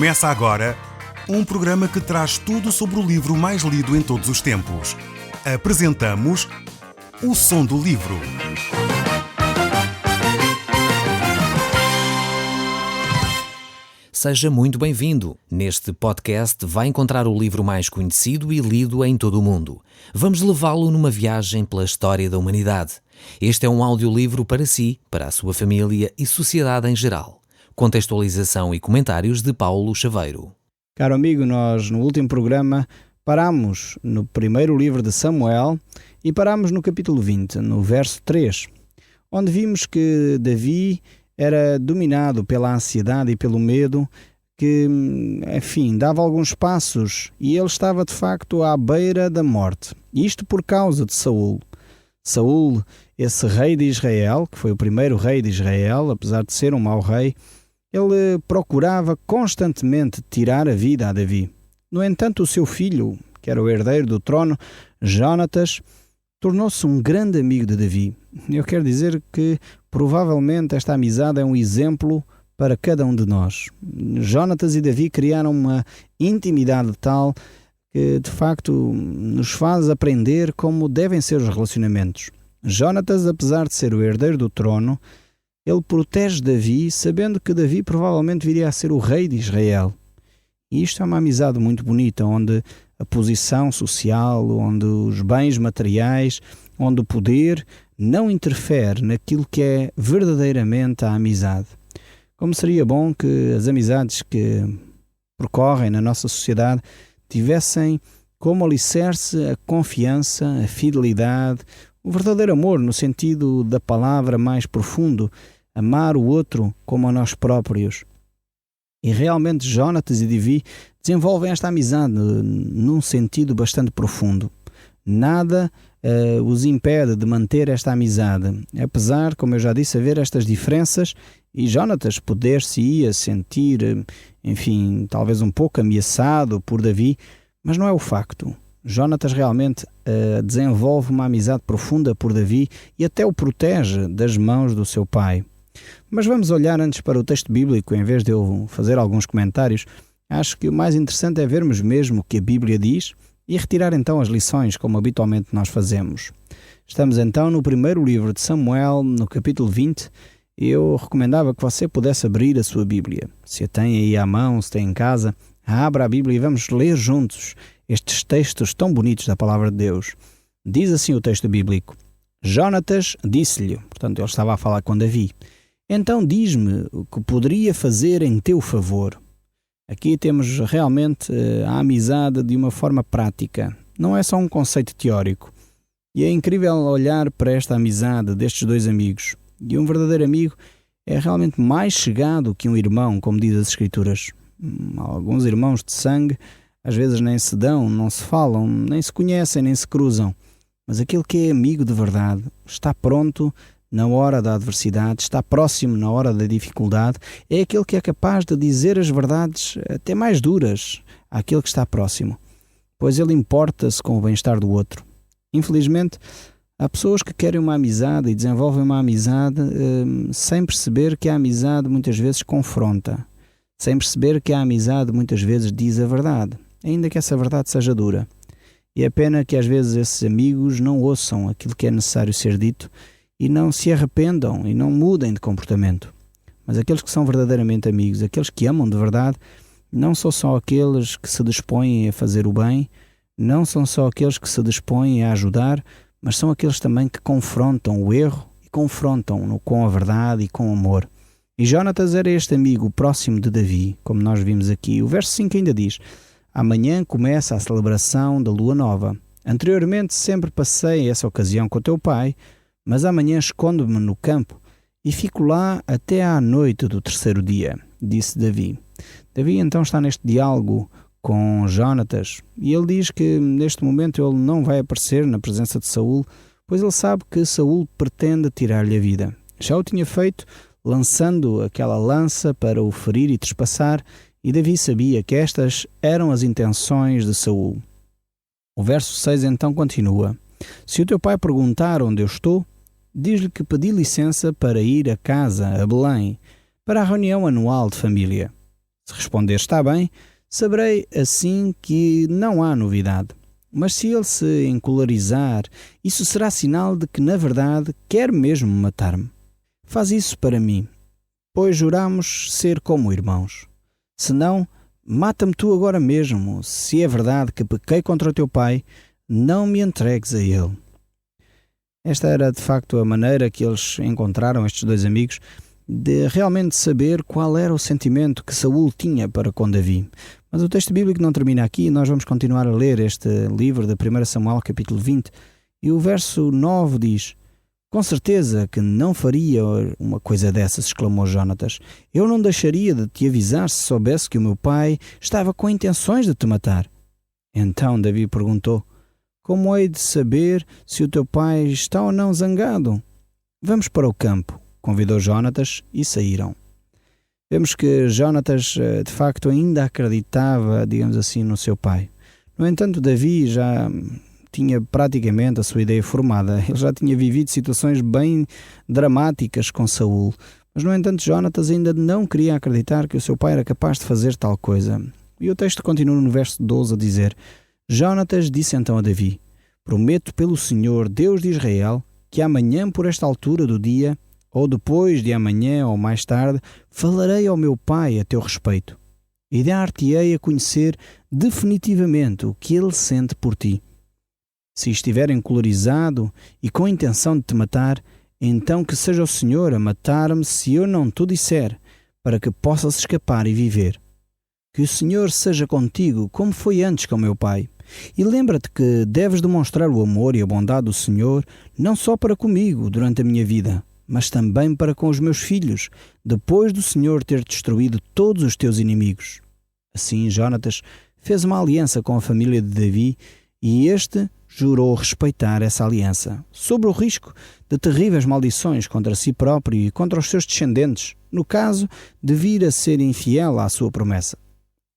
Começa agora um programa que traz tudo sobre o livro mais lido em todos os tempos. Apresentamos O Som do Livro. Seja muito bem-vindo. Neste podcast vai encontrar o livro mais conhecido e lido em todo o mundo. Vamos levá-lo numa viagem pela história da humanidade. Este é um audiolivro para si, para a sua família e sociedade em geral. Contextualização e comentários de Paulo Chaveiro. Caro amigo, nós no último programa parámos no primeiro livro de Samuel e parámos no capítulo 20, no verso 3, onde vimos que Davi era dominado pela ansiedade e pelo medo, que, enfim, dava alguns passos e ele estava de facto à beira da morte. Isto por causa de Saul. Saul, esse rei de Israel, que foi o primeiro rei de Israel, apesar de ser um mau rei, ele procurava constantemente tirar a vida a Davi. No entanto, o seu filho, que era o herdeiro do trono, Jonatas, tornou-se um grande amigo de Davi. Eu quero dizer que provavelmente esta amizade é um exemplo para cada um de nós. Jonatas e Davi criaram uma intimidade tal que de facto nos faz aprender como devem ser os relacionamentos. Jonatas, apesar de ser o herdeiro do trono, ele protege Davi, sabendo que Davi provavelmente viria a ser o rei de Israel. E isto é uma amizade muito bonita, onde a posição social, onde os bens materiais, onde o poder não interfere naquilo que é verdadeiramente a amizade. Como seria bom que as amizades que percorrem na nossa sociedade tivessem como alicerce a confiança, a fidelidade, o verdadeiro amor no sentido da palavra mais profundo, amar o outro como a nós próprios. E realmente Jonatas e Davi desenvolvem esta amizade num sentido bastante profundo. Nada os impede de manter esta amizade, apesar, como eu já disse, haver estas diferenças e Jonatas poder-se-ia sentir, enfim, talvez um pouco ameaçado por Davi, mas não é o facto. Jonatas realmente desenvolve uma amizade profunda por Davi e até o protege das mãos do seu pai. Mas vamos olhar antes para o texto bíblico, em vez de eu fazer alguns comentários. Acho que o mais interessante é vermos mesmo o que a Bíblia diz e retirar então as lições, como habitualmente nós fazemos. Estamos então no primeiro livro de Samuel, no capítulo 20. Eu recomendava que você pudesse abrir a sua Bíblia. Se a tem aí à mão, se tem em casa, abra a Bíblia e vamos ler juntos estes textos tão bonitos da Palavra de Deus. Diz assim o texto bíblico: Jonatas disse-lhe, portanto ele estava a falar com Davi, então diz-me o que poderia fazer em teu favor. Aqui temos realmente a amizade de uma forma prática. Não é só um conceito teórico. E é incrível olhar para esta amizade destes dois amigos. E um verdadeiro amigo é realmente mais chegado que um irmão, como diz as Escrituras. Alguns irmãos de sangue às vezes nem se dão, não se falam, nem se conhecem, nem se cruzam. Mas aquele que é amigo de verdade está pronto na hora da adversidade, está próximo na hora da dificuldade, é aquele que é capaz de dizer as verdades até mais duras àquele que está próximo, pois ele importa-se com o bem-estar do outro. Infelizmente, há pessoas que querem uma amizade e desenvolvem uma amizade sem perceber que a amizade muitas vezes confronta, sem perceber que a amizade muitas vezes diz a verdade, ainda que essa verdade seja dura. E é pena que às vezes esses amigos não ouçam aquilo que é necessário ser dito e não se arrependam e não mudem de comportamento. Mas aqueles que são verdadeiramente amigos, aqueles que amam de verdade, não são só aqueles que se dispõem a fazer o bem, não são só aqueles que se dispõem a ajudar, mas são aqueles também que confrontam o erro e confrontam-no com a verdade e com o amor. E Jonatas era este amigo próximo de Davi, como nós vimos aqui. O verso 5 ainda diz: amanhã começa a celebração da lua nova. Anteriormente sempre passei essa ocasião com o teu pai, mas amanhã escondo-me no campo e fico lá até à noite do terceiro dia, disse Davi. Davi então está neste diálogo com Jonatas e ele diz que neste momento ele não vai aparecer na presença de Saul, pois ele sabe que Saul pretende tirar-lhe a vida. Já o tinha feito lançando aquela lança para o ferir e trespassar, e Davi sabia que estas eram as intenções de Saul. O verso 6 então continua: se o teu pai perguntar onde eu estou, diz-lhe que pedi licença para ir a casa, a Belém, para a reunião anual de família. Se responder está bem, saberei assim que não há novidade. Mas se ele se encolarizar, isso será sinal de que, na verdade, quer mesmo matar-me. Faz isso para mim, pois juramos ser como irmãos. Se não, mata-me tu agora mesmo. Se é verdade que pequei contra o teu pai, não me entregues a ele. Esta era, de facto, a maneira que eles encontraram, estes dois amigos, de realmente saber qual era o sentimento que Saul tinha para com Davi. Mas o texto bíblico não termina aqui, nós vamos continuar a ler este livro de 1 Samuel, capítulo 20, e o verso 9 diz: com certeza que não faria uma coisa dessas, exclamou Jonatas. Eu não deixaria de te avisar se soubesse que o meu pai estava com intenções de te matar. Então Davi perguntou: como hei de saber se o teu pai está ou não zangado? Vamos para o campo, convidou Jonatas, e saíram. Vemos que Jonatas, de facto, ainda acreditava, digamos assim, no seu pai. No entanto, Davi já tinha praticamente a sua ideia formada. Ele já tinha vivido situações bem dramáticas com Saul. Mas, no entanto, Jonatas ainda não queria acreditar que o seu pai era capaz de fazer tal coisa. E o texto continua no verso 12 a dizer: Jonatas disse então a Davi: prometo pelo Senhor, Deus de Israel, que amanhã por esta altura do dia, ou depois de amanhã ou mais tarde, falarei ao meu pai a teu respeito, e dar-te-ei a conhecer definitivamente o que ele sente por ti. Se estiver encolorizado e com a intenção de te matar, então que seja o Senhor a matar-me se eu não te disser, para que possas escapar e viver. Que o Senhor seja contigo, como foi antes com meu pai. E lembra-te que deves demonstrar o amor e a bondade do Senhor, não só para comigo durante a minha vida, mas também para com os meus filhos, depois do Senhor ter destruído todos os teus inimigos. Assim, Jonatas fez uma aliança com a família de Davi, e este jurou respeitar essa aliança, sob o risco de terríveis maldições contra si próprio e contra os seus descendentes, no caso de vir a ser infiel à sua promessa.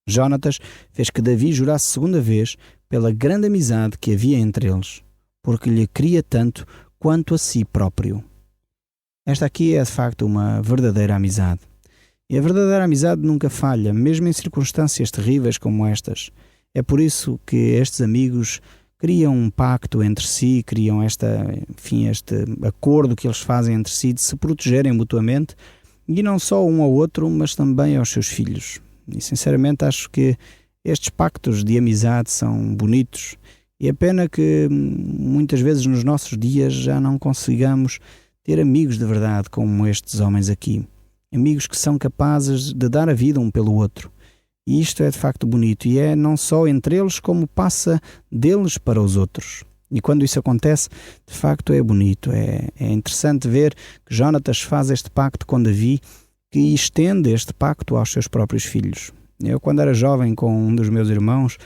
Jonatas fez que Davi jurasse segunda vez pela grande amizade que havia entre eles, porque lhe queria tanto quanto a si próprio. Esta aqui é de facto uma verdadeira amizade. E a verdadeira amizade nunca falha, mesmo em circunstâncias terríveis como estas. É por isso que estes amigos criam um pacto entre si, criam este acordo que eles fazem entre si de se protegerem mutuamente, e não só um ao outro, mas também aos seus filhos. E sinceramente acho que estes pactos de amizade são bonitos, e é pena que muitas vezes nos nossos dias já não consigamos ter amigos de verdade como estes homens aqui. Amigos que são capazes de dar a vida um pelo outro. E isto é de facto bonito, e é não só entre eles como passa deles para os outros. E quando isso acontece, de facto é bonito, é interessante ver que Jonatas faz este pacto com Davi, que estende este pacto aos seus próprios filhos. Eu, quando era jovem, com um dos meus irmãos,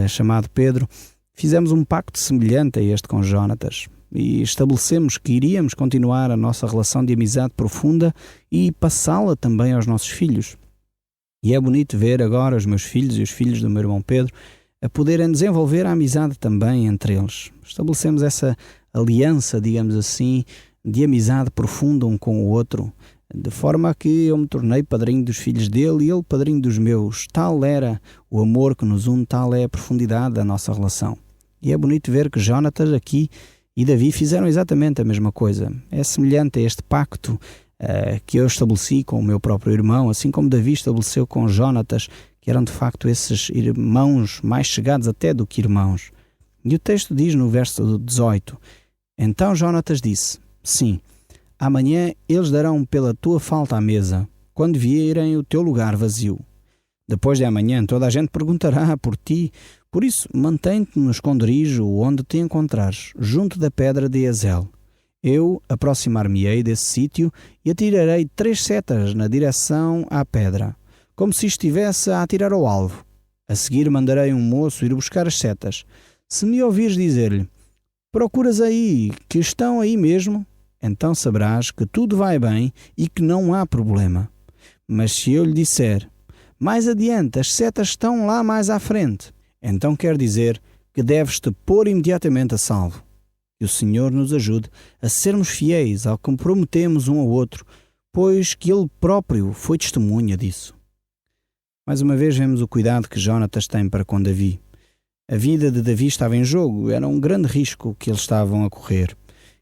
chamado Pedro, fizemos um pacto semelhante a este com Jonatas, e estabelecemos que iríamos continuar a nossa relação de amizade profunda e passá-la também aos nossos filhos. E é bonito ver agora os meus filhos e os filhos do meu irmão Pedro a poderem desenvolver a amizade também entre eles. Estabelecemos essa aliança, digamos assim, de amizade profunda um com o outro, de forma que eu me tornei padrinho dos filhos dele e ele padrinho dos meus. Tal era o amor que nos une, tal é a profundidade da nossa relação. E é bonito ver que Jonatas aqui e Davi fizeram exatamente a mesma coisa. É semelhante a este pacto que eu estabeleci com o meu próprio irmão, assim como Davi estabeleceu com Jonatas, que eram de facto esses irmãos mais chegados até do que irmãos. E o texto diz no verso 18: Então Jonatas disse: Sim, amanhã eles darão pela tua falta à mesa, quando vierem o teu lugar vazio. Depois de amanhã toda a gente perguntará por ti, por isso mantém-te no esconderijo onde te encontrares, junto da pedra de Ezel. Eu aproximar-me-ei desse sítio e atirarei 3 setas na direção à pedra, como se estivesse a atirar ao alvo. A seguir mandarei um moço ir buscar as setas. Se me ouvires dizer-lhe: procuras aí, que estão aí mesmo, então saberás que tudo vai bem e que não há problema. Mas se eu lhe disser: mais adiante, as setas estão lá mais à frente, então quer dizer que deves te pôr imediatamente a salvo. Que o Senhor nos ajude a sermos fiéis ao que prometemos um ao outro, pois que Ele próprio foi testemunha disso. Mais uma vez vemos o cuidado que Jonatas tem para com Davi. A vida de Davi estava em jogo, era um grande risco que eles estavam a correr.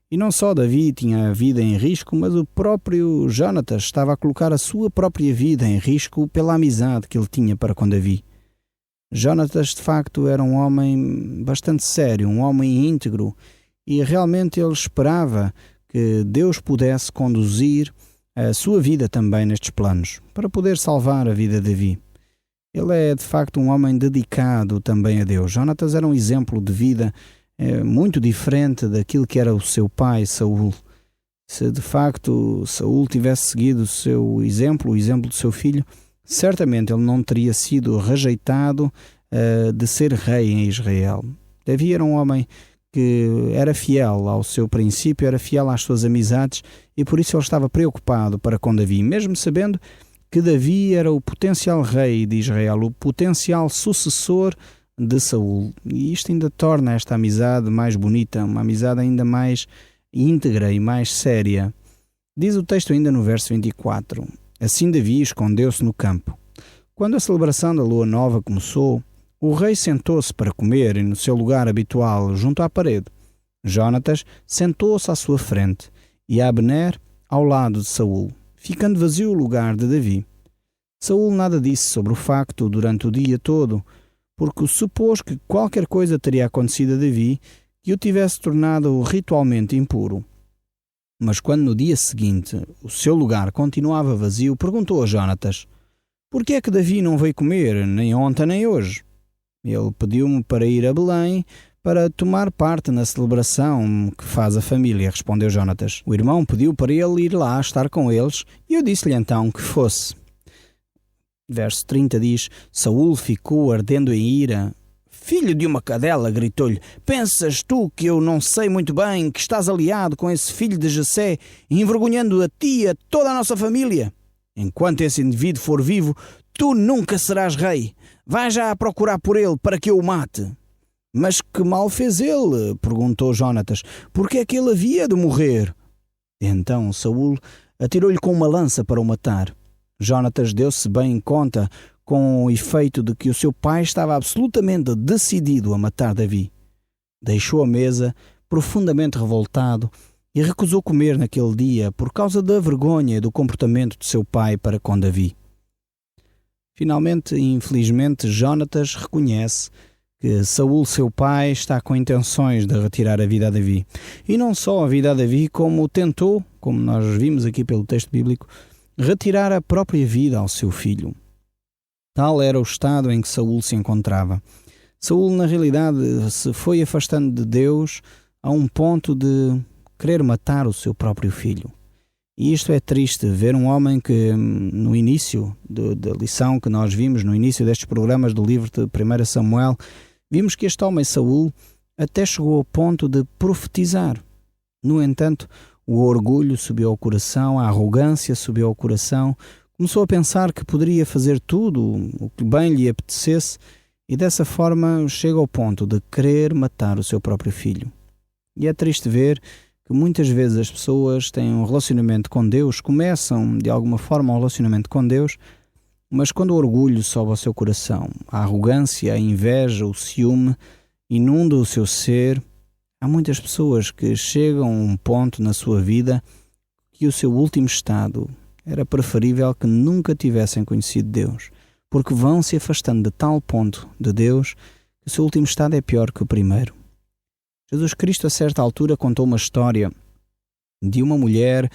E não só Davi tinha a vida em risco, mas o próprio Jonatas estava a colocar a sua própria vida em risco pela amizade que ele tinha para com Davi. Jonatas, de facto, era um homem bastante sério, um homem íntegro, e realmente ele esperava que Deus pudesse conduzir a sua vida também nestes planos, para poder salvar a vida de Davi. Ele é, de facto, um homem dedicado também a Deus. Jonatas era um exemplo de vida muito diferente daquilo que era o seu pai, Saul. Se, de facto, Saul tivesse seguido o seu exemplo, o exemplo do seu filho, certamente ele não teria sido rejeitado de ser rei em Israel. Davi era um homem que era fiel ao seu princípio, era fiel às suas amizades, e por isso ele estava preocupado para com Davi, mesmo sabendo que Davi era o potencial rei de Israel, o potencial sucessor de Saul. E isto ainda torna esta amizade mais bonita, uma amizade ainda mais íntegra e mais séria. Diz o texto ainda no verso 24: Assim Davi escondeu-se no campo. Quando a celebração da lua nova começou, o rei sentou-se para comer no seu lugar habitual, junto à parede. Jonatas sentou-se à sua frente e Abner ao lado de Saul, ficando vazio o lugar de Davi. Saul nada disse sobre o facto durante o dia todo, porque supôs que qualquer coisa teria acontecido a Davi que o tivesse tornado ritualmente impuro. Mas quando no dia seguinte o seu lugar continuava vazio, perguntou a Jonatas: Por que é que Davi não veio comer, nem ontem nem hoje? Ele pediu-me para ir a Belém para tomar parte na celebração que faz a família, respondeu Jonatas. O irmão pediu para ele ir lá estar com eles e eu disse-lhe então que fosse. Verso 30 diz: Saul ficou ardendo em ira. Filho de uma cadela, gritou-lhe, pensas tu que eu não sei muito bem que estás aliado com esse filho de Jessé, envergonhando a ti e a toda a nossa família? Enquanto esse indivíduo for vivo, tu nunca serás rei. Vai já procurar por ele para que eu o mate. Mas que mal fez ele? Perguntou Jonatas. Por que é que ele havia de morrer? Então Saul atirou-lhe com uma lança para o matar. Jonatas deu-se bem conta com o efeito de que o seu pai estava absolutamente decidido a matar Davi. Deixou a mesa profundamente revoltado e recusou comer naquele dia por causa da vergonha e do comportamento de seu pai para com Davi. Finalmente, infelizmente, Jonatas reconhece que Saul, seu pai, está com intenções de retirar a vida a Davi. E não só a vida a Davi, como tentou, como nós vimos aqui pelo texto bíblico, retirar a própria vida ao seu filho. Tal era o estado em que Saul se encontrava. Saul, na realidade, se foi afastando de Deus a um ponto de querer matar o seu próprio filho. E isto é triste, ver um homem que, no início da lição que nós vimos, no início destes programas do livro de 1 Samuel, vimos que este homem, Saul, até chegou ao ponto de profetizar. No entanto, o orgulho subiu ao coração, a arrogância subiu ao coração, começou a pensar que poderia fazer tudo o que bem lhe apetecesse e dessa forma chega ao ponto de querer matar o seu próprio filho. E é triste ver que muitas vezes as pessoas têm um relacionamento com Deus, começam de alguma forma um relacionamento com Deus, mas quando o orgulho sobe ao seu coração, a arrogância, a inveja, o ciúme inunda o seu ser, há muitas pessoas que chegam a um ponto na sua vida que o seu último estado era preferível que nunca tivessem conhecido Deus, porque vão se afastando de tal ponto de Deus que o seu último estado é pior que o primeiro. Jesus Cristo, a certa altura, contou uma história de uma mulher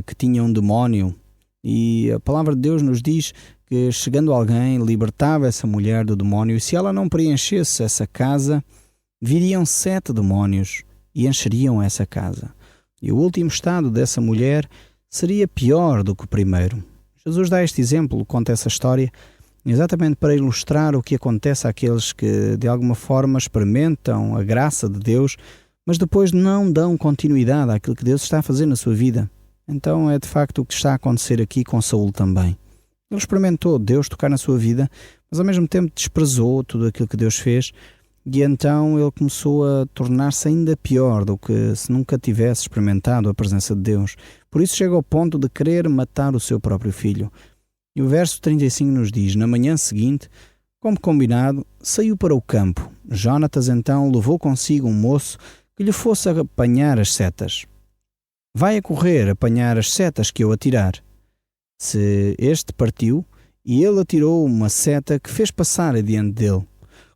que tinha um demónio e a palavra de Deus nos diz que, chegando alguém, libertava essa mulher do demónio e se ela não preenchesse essa casa, viriam 7 demónios e encheriam essa casa. E o último estado dessa mulher seria pior do que o primeiro. Jesus dá este exemplo, conta essa história, exatamente para ilustrar o que acontece àqueles que de alguma forma experimentam a graça de Deus, mas depois não dão continuidade àquilo que Deus está a fazer na sua vida. Então é de facto o que está a acontecer aqui com Saul também. Ele experimentou Deus tocar na sua vida, mas ao mesmo tempo desprezou tudo aquilo que Deus fez e então ele começou a tornar-se ainda pior do que se nunca tivesse experimentado a presença de Deus. Por isso chega ao ponto de querer matar o seu próprio filho. E o verso 35 nos diz: na manhã seguinte, como combinado, saiu para o campo. Jonatas então levou consigo um moço que lhe fosse apanhar as setas. Vai a correr apanhar as setas que eu atirar. Se este partiu, e ele atirou uma seta que fez passar adiante dele.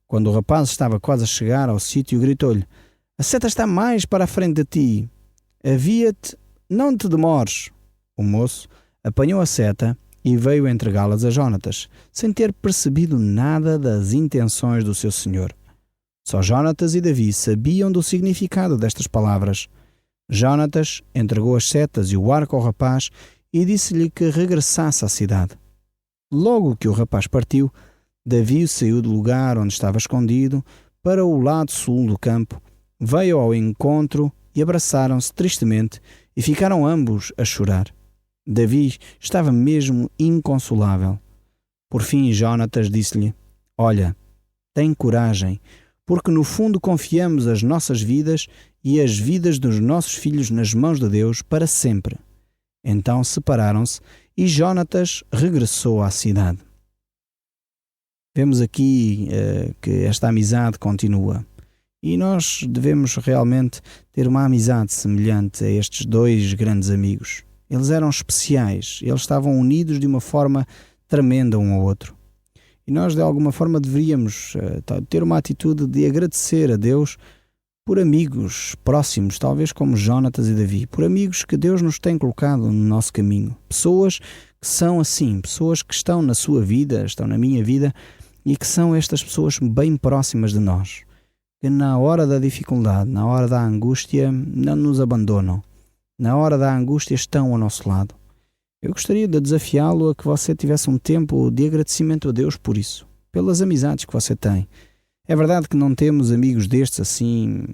Quando o rapaz estava quase a chegar ao sítio, gritou-lhe: a seta está mais para a frente de ti. Avia-te, não te demores. O moço apanhou a seta e veio entregá-las a Jonatas, sem ter percebido nada das intenções do seu senhor. Só Jonatas e Davi sabiam do significado destas palavras. Jonatas entregou as setas e o arco ao rapaz e disse-lhe que regressasse à cidade. Logo que o rapaz partiu, Davi saiu do lugar onde estava escondido para o lado sul do campo, veio ao encontro e abraçaram-se tristemente e ficaram ambos a chorar. Davi estava mesmo inconsolável. Por fim, Jonatas disse-lhe: olha, tem coragem, porque no fundo confiamos as nossas vidas e as vidas dos nossos filhos nas mãos de Deus para sempre. Então separaram-se e Jonatas regressou à cidade. Vemos aqui que esta amizade continua. E nós devemos realmente ter uma amizade semelhante a estes dois grandes amigos. Eles eram especiais, eles estavam unidos de uma forma tremenda um ao outro. E nós, de alguma forma, deveríamos ter uma atitude de agradecer a Deus por amigos próximos, talvez como Jonatas e Davi, por amigos que Deus nos tem colocado no nosso caminho. Pessoas que são assim, pessoas que estão na sua vida, estão na minha vida, e que são estas pessoas bem próximas de nós, que na hora da dificuldade, na hora da angústia, não nos abandonam. Na hora da angústia estão ao nosso lado. Eu gostaria de desafiá-lo a que você tivesse um tempo de agradecimento a Deus por isso, pelas amizades que você tem. É verdade que não temos amigos destes assim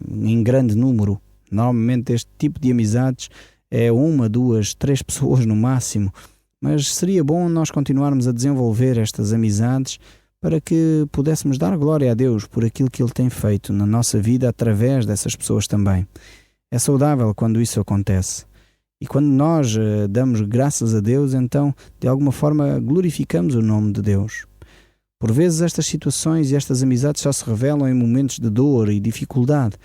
em grande número. Normalmente este tipo de amizades é 1, 2, 3 pessoas no máximo. Mas seria bom nós continuarmos a desenvolver estas amizades para que pudéssemos dar glória a Deus por aquilo que Ele tem feito na nossa vida através dessas pessoas também. É saudável quando isso acontece. E quando nós damos graças a Deus, então, de alguma forma, glorificamos o nome de Deus. Por vezes estas situações e estas amizades só se revelam em momentos de dor e dificuldade.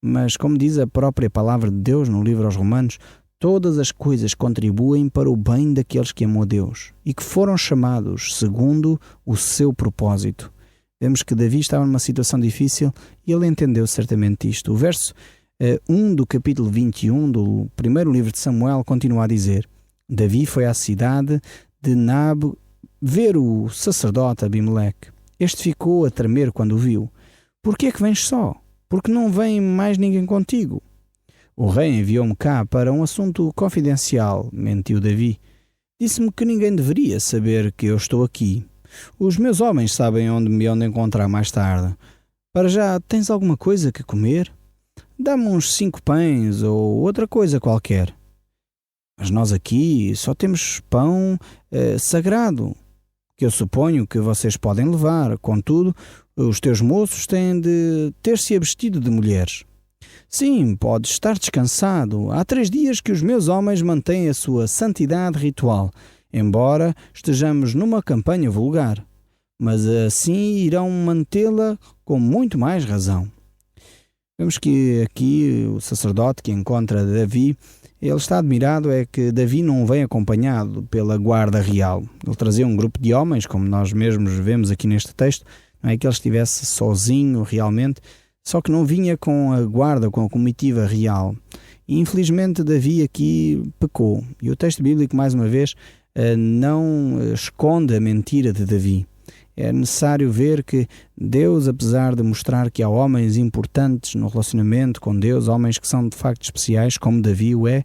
Mas, como diz a própria palavra de Deus no livro aos Romanos, todas as coisas contribuem para o bem daqueles que amam a Deus e que foram chamados segundo o seu propósito. Vemos que Davi estava numa situação difícil e ele entendeu certamente isto. O verso 1 do capítulo 21 do primeiro livro de Samuel continua a dizer: Davi foi à cidade de Nab ver o sacerdote Abimeleque. Este ficou a tremer quando o viu. Por que é que vens só? Porque não vem mais ninguém contigo? O rei enviou-me cá para um assunto confidencial, mentiu Davi. Disse-me que ninguém deveria saber que eu estou aqui. Os meus homens sabem onde me hão de encontrar mais tarde. Para já, tens alguma coisa que comer? Dá-me uns 5 pães ou outra coisa qualquer. Mas nós aqui só temos pão sagrado, que eu suponho que vocês podem levar. Contudo, os teus moços têm de ter-se abstido de mulheres. Sim, podes estar descansado. Há 3 dias que os meus homens mantêm a sua santidade ritual, embora estejamos numa campanha vulgar. Mas assim irão mantê-la com muito mais razão. Vemos que aqui o sacerdote que encontra Davi, ele está admirado é que Davi não vem acompanhado pela guarda real. Ele trazia um grupo de homens, como nós mesmos vemos aqui neste texto, não é que ele estivesse sozinho realmente, só que não vinha com a guarda, com a comitiva real. E infelizmente Davi aqui pecou. E o texto bíblico, mais uma vez, não esconde a mentira de Davi. É necessário ver que Deus, apesar de mostrar que há homens importantes no relacionamento com Deus, homens que são de facto especiais, como Davi o é,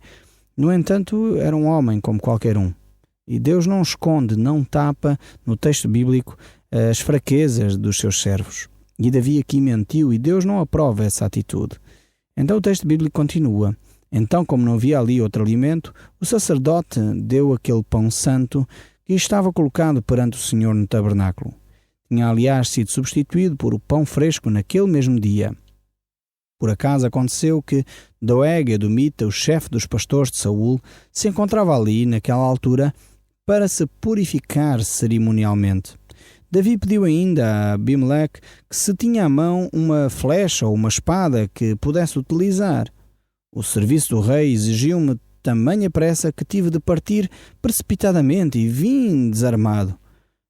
no entanto, era um homem como qualquer um. E Deus não esconde, não tapa no texto bíblico as fraquezas dos seus servos. E Davi aqui mentiu e Deus não aprova essa atitude. Então o texto bíblico continua. Então, como não havia ali outro alimento, o sacerdote deu aquele pão santo que estava colocado perante o Senhor no tabernáculo. Tinha, aliás, sido substituído por o pão fresco naquele mesmo dia. Por acaso aconteceu que Doeg Edomita, o chefe dos pastores de Saul, se encontrava ali naquela altura para se purificar cerimonialmente. Davi pediu ainda a Abimeleque que se tinha à mão uma flecha ou uma espada que pudesse utilizar. O serviço do rei exigiu-me tamanha pressa que tive de partir precipitadamente e vim desarmado.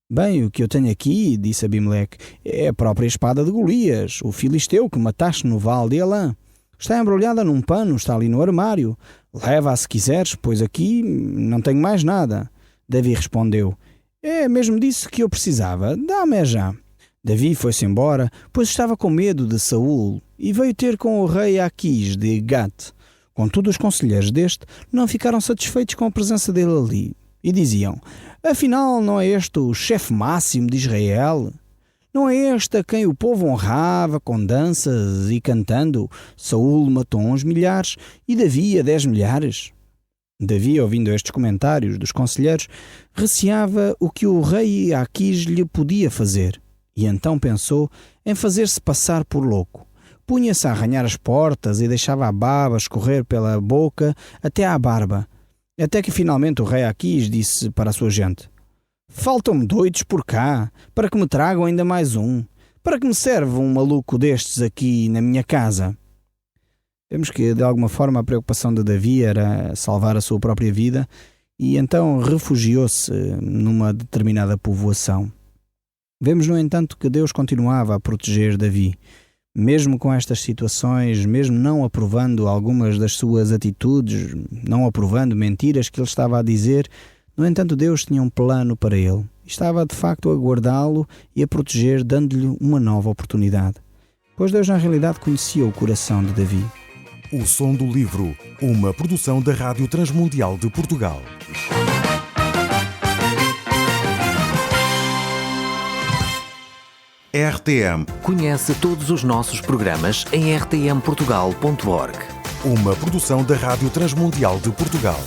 Bem, o que eu tenho aqui, disse Abimeleque, é a própria espada de Golias, o filisteu que mataste no vale de Elã. Está embrulhada num pano, está ali no armário. Leva-a se quiseres, pois aqui não tenho mais nada. Davi respondeu, é mesmo disso que eu precisava, dá-me já. Davi foi-se embora, pois estava com medo de Saul, e veio ter com o rei Aquis de Gat. Contudo, os conselheiros deste não ficaram satisfeitos com a presença dele ali, e diziam, afinal não é este o chefe máximo de Israel? Não é este a quem o povo honrava com danças e cantando? Saul matou uns milhares e Davi a 10 milhares. Davi, ouvindo estes comentários dos conselheiros, receava o que o rei Aquis lhe podia fazer, e então pensou em fazer-se passar por louco. Punha-se a arranhar as portas e deixava a baba escorrer pela boca até à barba, até que finalmente o rei Aquis disse para a sua gente, faltam-me doidos por cá, para que me tragam ainda mais um. Para que me serve um maluco destes aqui na minha casa? Vemos que, de alguma forma, a preocupação de Davi era salvar a sua própria vida e então refugiou-se numa determinada povoação. Vemos, no entanto, que Deus continuava a proteger Davi. Mesmo com estas situações, mesmo não aprovando algumas das suas atitudes, não aprovando mentiras que ele estava a dizer, no entanto, Deus tinha um plano para ele. Estava, de facto, a guardá-lo e a proteger, dando-lhe uma nova oportunidade. Pois Deus, na realidade, conhecia o coração de Davi. O Som do Livro, uma produção da Rádio Transmundial de Portugal. RTM. Conhece todos os nossos programas em rtmportugal.org. Uma produção da Rádio Transmundial de Portugal.